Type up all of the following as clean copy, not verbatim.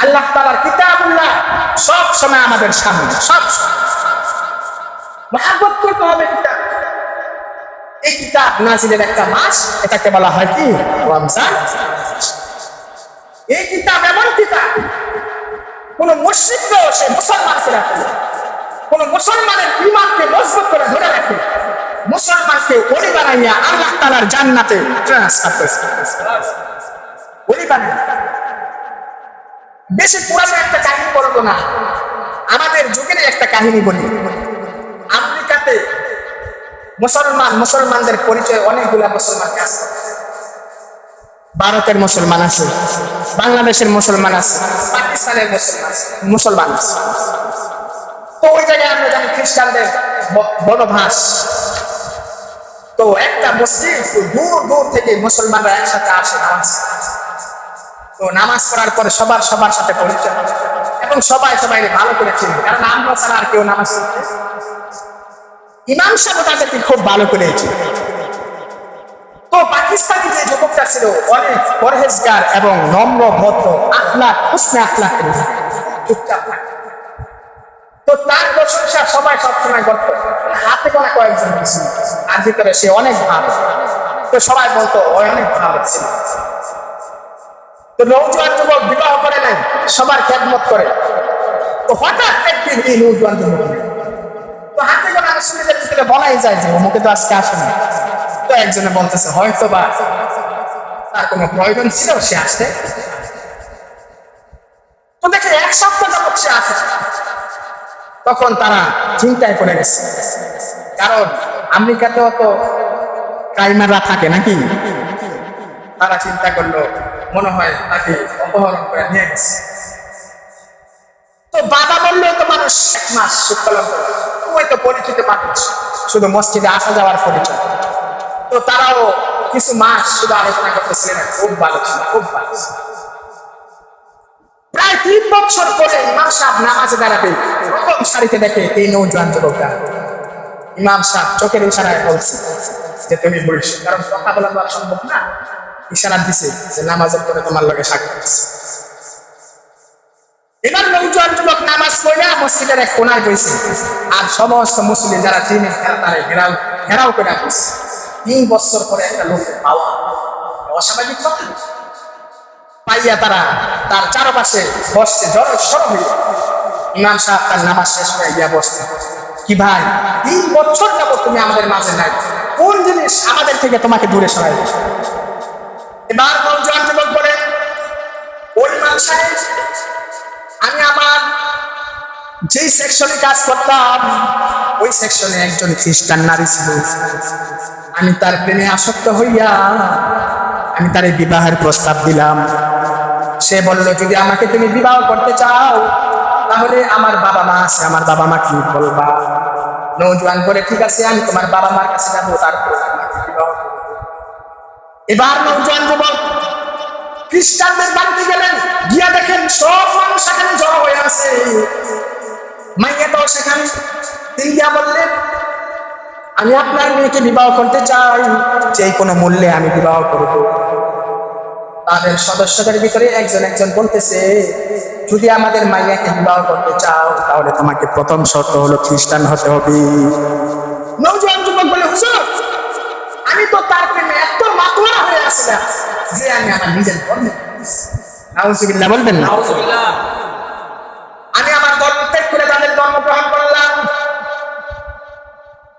আল্লাহ তাআলার কিতাবুল্লাহ সব সময় আমাদের সামনে, সব মহব্বত করতে হবে কিতাব। এই কিতাব নাজিলের একটা মাস, এটাকে বলা হয় কি রমজান। এই কিতাব এমন কিতাব, কোন মুশরিকও সে মুসলমান ছিল, কোন মুসলমানের ঈমানকে মজবুত করে ধরে রাখে, মুসলমানকে ওলি বানাইয়া আল্লাহ তাআলার জান্নাতে ট্রান্সফার করেছে। ওলি বানাই বেশি পুরানো একটা কাহিনী বলবো না, আমাদের যুগের একটা কাহিনী বলি। আমেরিকাতে মুসলমানদের পরিচয় অনেকগুলা মুসলমান আছে। ভারতের মুসলমান আছে, বাংলাদেশের মুসলমান আছে, পাকিস্তানের মুসলমান আছে। তো ওই জায়গায় আমরা জানি খ্রিস্টানদের বনবাস। তো একটা মসজিদ, দূর দূর থেকে মুসলমানরা একসাথে আসে নামাজ। তো নামাজ পড়ার পরে সবার সাথে পরিচয় এবং সবাই ভালো করে চিনি, কারণ আমরা ছাড়া আর কেউ নামাজ পড়তে। ইমাম সাহেব তাদেরকে খুব ভালো করে চিনি। তো পাকিস্তানি যে যুবকটা ছিল অনেক পরহেজগার এবং নম্র ভদ্র, আখলাক হুসনে আখলাক, চুপচাপ থাকে। তো তার প্রশংসা সবাই সবসময় করতো, হাতে গোনা কয়েকজন ছিল, আর ভিতরে সে অনেক ভালো। তো সবাই বলতো ওই অনেক ভালো ছিল। তো নওজোয়ান যুবক বিবাহ করে নাই, সবার খেদমত করে। তো হঠাৎ একদিন এই নওজোয়ান যুবক, তো হাতে গোনা মুসলিমদের ভিতরে বলাই যায় যে অমুকে তো আজকে আসে না। তো একজনে বলতেছে হয়তো বা তার কোনো প্রয়োজন ছিল, সে আসতে। তো দেখে এক সপ্তাহ যাবত সে আসে। তখন তারা চিন্তায় পড়ে গেছে, কারণ আমেরিকাতেও তো ক্রাইমাররা থাকে নাকি। তারা চিন্তা করলো মনে হয় তাকে অপহরণ করে নিয়ে গেছে। তো বাবা বললো তো মানুষ 1 মাস সুদ পালন করে, ওই তো পরিচিত মানুষ, শুধু মসজিদে আসা যাওয়ার পরিচয়। তো তারাও কিছু মাস শুধু আলোচনা করতেছিলেন, খুব ভালো ছিল, খুব ভালো ছিল। প্রায় 3 বছর পরে ইমাম সাহেব নামাজে দাঁড়াবে, প্রথম সারিতে দেখে এই নওজোয়ান যুবকটা। ইমাম সাহেব চোখের ইশারায় বলছে যে তুমি বলছো, কারণ কথা বলা তো সম্ভব না। ইশারা দিছে যে নামাজের পরে তোমার লগে সাক্ষাৎ আছে। এবার নওজোয়ান যুবক নামাজ পড়ে মসজিদের এক কোনায় বসে, আর সমস্ত মুসলিম যারা চিনে তারা ঘেরাও করে বসে। 3 বছর পরে একটা লোক পাওয়া অস্বাভাবিক কথা পাইয়া তারা তার চারপাশে বসছে, জড়সড় হয়ে। ইমাম সাহেব তার নামাজ শেষ হয়ে গিয়া বসছে। কি ভাই, 3 বছর যাবত তুমি আমাদের মাঝে নাই, কোন জিনিস আমাদের থেকে তোমাকে দূরে সরাই? এবার নওজোয়ান যুবক বলে, ওই ইমাম সাহেব, আমি আমার যে সেকশনে কাজ করতাম ওই সেকশনে একজন খ্রিস্টান নারী ছিল। আমি তার প্রেমে আসক্ত হইয়া আমি তার বিবাহের প্রস্তাব দিলাম। সে বলল যদি আমাকে তুমি বিবাহ করতে চাও তাহলে আমার বাবা মা আছে, আমার বাবা মা কি বলবা? নওজোয়ান বলে ঠিক আছে, আমি তোমার বাবা মার কাছে যাবো, তারপর তোমাকে বিবাহ করব। এবার নওজোয়ান যুবক খ্রিস্টানদের বাড়িতে গেলেন, গিয়া দেখেন সব মানুষ সেখানে জড়ো হয়ে আছে, মাইয়াটাও সেখানে। তিনি গিয়া বললেন আমি আপনার মেয়েকে বিবাহ করতে চাই, যে কোনো মূল্যে আমি বিবাহ করব। তাদের সদস্যদের ভিতরে একজন বলতেছে যদি আমাদের মাইয়াকে বিবাহ করতে চাও তাহলে তোমাকে প্রথম শর্ত হলো খ্রিস্টান হতে হবে। নওজোয়ান যুবক বলে হুজুর, আমি তো তার প্রেমে এত মাতোয়ারা হয়ে আসলাম যে আমি আমার নিজের ধর্মে, নাউজুবিল্লাহ বলবেন না, আমি আমার ধর্ম ত্যাগ করে তাদের ধর্ম গ্রহণ করলাম।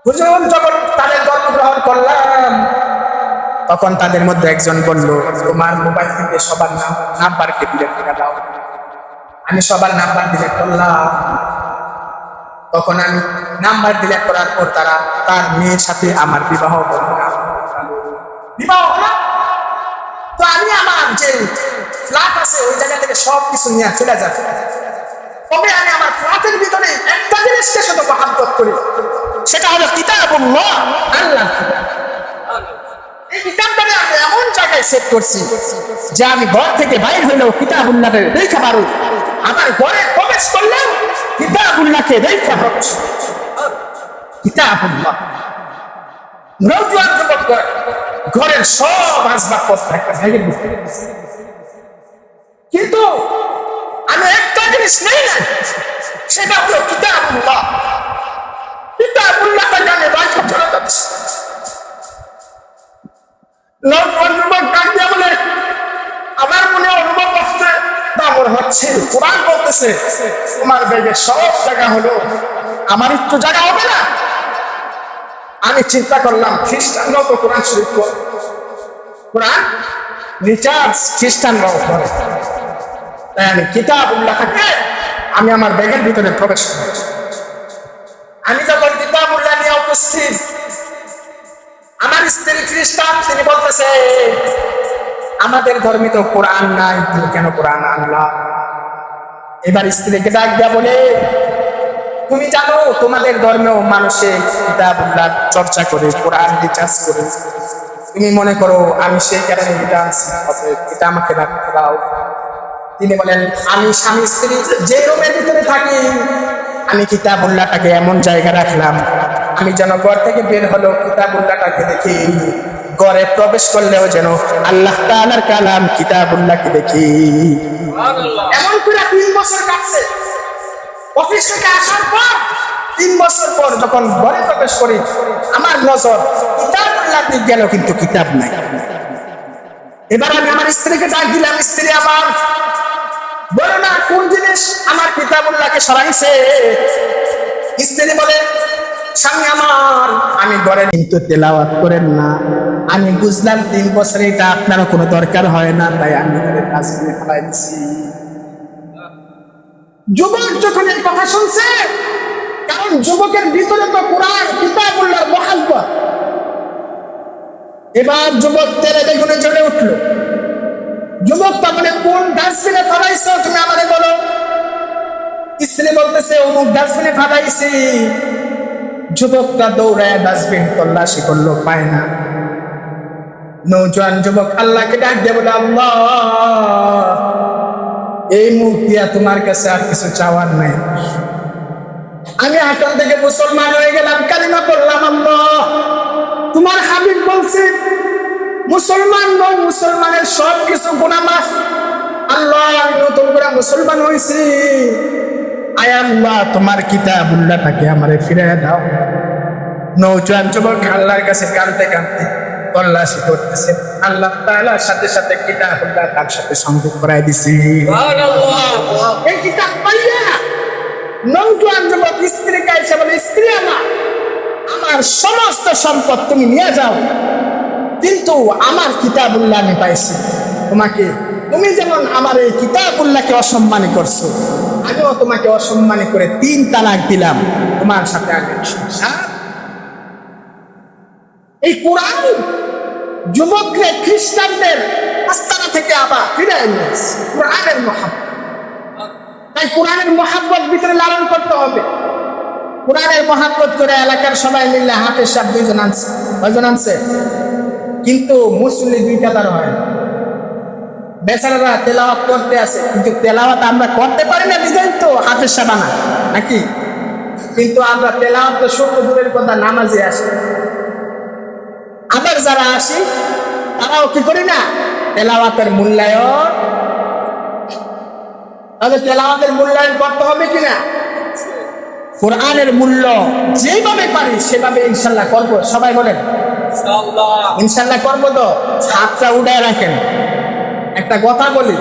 হুজুর যখন তাদের ধর্ম গ্রহণ করলাম তখন তাদের মধ্যে একজন বলল তোমার মোবাইল থেকে সবার নাম্বারকে ডিলিট করে দাও। আমি সবার নাম্বার ডিলিট করলাম। তখন আমি নাম্বার ডিলিট করার পর তারা তার মেয়ের সাথে আমার বিবাহ হলো। তো আমি আমার যে ফ্ল্যাট আছে ওই জায়গা থেকে সবকিছু নিয়ে চলে যাচ্ছি। তবে আমি আমার ফ্ল্যাটের ভিতরে একটা জিনিসকে শুধু মহব্বত করি, সেটা হলো কিতাবুল্লাহ, আল্লাহ। এই কিতাবটাকে আমি এমন জায়গায় সেট করছি যে আমি ঘর থেকে বাইর হইলেও কিতাবুল্লাহকে দেখতে পারো, আমার ঘরে প্রবেশ করলেও কিতাবুল্লাহকে দেখতে প্রবেশ। কিতাবুল্লাহ। নওজোয়ান যুবক ঘরের সব আসবাবপত্র একটা ব্যাগের ভিতরে, কিন্তু আমি জিনিস নেই না, সেটা হলো কিতাবুল্লাহ। কিতাবুল্লাহটাকে আমি বাইরে চলে যাচ্ছি। নওজোয়ান যুবক ডাক দিয়ে বলে, আমার মনে অনুভব হচ্ছে, আমার হচ্ছে কোরআন বলতেছে তোমার ব্যাগের সব জায়গা হলো, আমার একটু জায়গা হবে না? আমি চিন্তা করলাম, খ্রিস্টানরাও তো কোরআন শরীফ পড়ে, কোরআন রিচার্জ খ্রিস্টানরাও করে, তাই আমি কিতাবুল্লাহকে আমি আমার ব্যাগের ভিতরে প্রবেশ করি। আমি যখন কিতাবুল্লাহ নিয়ে উপস্থিত, আমার স্ত্রী খ্রিস্টান, তিনি বলতেছে আমাদের ধর্মে তো কোরআন নাই, তুমি কেন কোরআন আনলা? এবার স্ত্রীকে ডাক দেয়া বলে, তুমি জানো তোমাদের ধর্মেও মানুষে কিতাবুল্লাহ চর্চা করে, কোরআন রিচার্জ করে, তুমি মনে করো আমি সেই কারণে এটা আনছি, এটা আমাকে দাও। তিনি বলেন, আমি স্বামী স্ত্রী যে রুমের ভিতরে থাকি, আমি কিতাবুল্লাহটাকে এমন জায়গা রাখলাম, আমি যেন ঘর থেকে বের হলো কিতাবুল্লাহটাকে দেখি, ঘরে প্রবেশ করলেও যেন আল্লাহ তাআলার কালাম কিতাবুল্লাহকে দেখি। এমন করে 3 বছর কাটছে। অফিস থেকে আসার পর 3 বছর পর যখন ঘরে প্রবেশ করি, আমার নজর কিতাবুল্লাহর দিকে গেল, কিন্তু কিতাব নাই। এবার আমি আমার স্ত্রীকে ডাক দিলাম, স্ত্রী আমার বলো না কোন জিনিস আমার কিতাবুল্লাহকে সরাইছে? স্ত্রী বলে, স্বামী আমার, আমি ঘরে কিন্তু তেলাওয়াত করেন না। আমি বুঝলাম 3 বছরে এটা আপনারও কোনো দরকার হয় না, তাই আমি ডাস্টবিনে ফেলাই দিছি। যুবক যখন এই কথা শুনছে, কারণ যুবকের ভিতরে তো কোরআন কিতাবুল্লাহর মুহাব্বত, এবার যুবক তেলে বেগুনে জ্বলে উঠলো। যুবক তা বলে, কোন ডাস্টবিনে ফেলাইছো তুমি আমারে বলো। স্ত্রী বলতেছে, অমুক ডাস্টবিনে ফেলাইছি। যুবকটা দৌড়ায় ডাস্টবিন তল্লাশি করলো, পায় না। নওজোয়ান যুবক আল্লাহকে ডাক দিয়ে বলে, আল্লাহ, এই মুখ দিয়া তোমার কাছে আর কিছু চাওয়ার নাই, আমি এখন থেকে মুসলমান হয়ে গেলাম, কালিমা পড়লাম। আল্লাহ, তোমার হাবিব বলছে মুসলমান নয়, মুসলমানের সব কিছু গুনাহ মাফ। আল্লাহ, আমি নতুন করে মুসলমান হয়েছি, আয় আল্লাহ তোমার কিতাবুল্লাহটাকে আমারে ফিরিয়ে দাও। নওজোয়ান যুবক আল্লাহর কাছে কাঁদতে কাঁদতে তল্লাশি করতেছে, আল্লাহ তাআলার সাথে সাথে কিতাবুল্লাহ তার সাথে সংযোগ করাই দিছি। সুবহানাল্লাহ। এই কিতাব পাইয়া নওজোয়ান যুবক স্ত্রীকে এসে বলে, স্ত্রী আমার সমস্ত সম্পদ তুমি নিয়ে যাও, কিন্তু আমার কিতাবুল্লাহ আমি পাইছি। তুমি যেমন আমার এই কিতাবুল্লাহকে অসম্মান করছো, আমিও তোমাকে অসম্মান করে 3 তালাক দিলাম, তোমার সাথে আগে সংসার। এই কোরআন যুবককে খ্রিস্টানদের আস্তানা থেকে আবার ফিরে এনেছে। কোরআনের মহব্বত, তাই কোরআনের মহব্বত ভিতরে লালন করতে হবে। কোরআনের মহব্বত করে এলাকার সবাই মিলে হাফেজ সাহেব 2 জন আনছে, 6 জন আনছে, কিন্তু মুসল্লি 2 কাতার হয়। বেচারারা তেলাওয়াত করতে আছে, কিন্তু তেলাওয়াত আমরা করতে পারি না, বিধায় তো হাফেজ সাহেব আনা নাকি। কিন্তু আমরা তেলাওয়াত তো শুরু দূরের কথা, নামাজে আসি। আবার যারা আসি তারাও কি করি না, তেলাওয়াতের মূল্যায়ন, তাহলে তেলাওয়াতের মূল্যায়ন করতে হবে কিনা? কোরআনের মূল্য যেভাবে পারি সেভাবে ইনশাল্লাহ করবো। সবাই বলেন ইনশাল্লাহ করবো। তো হাতটা উঠায় রাখেন। একটা কথা বলি,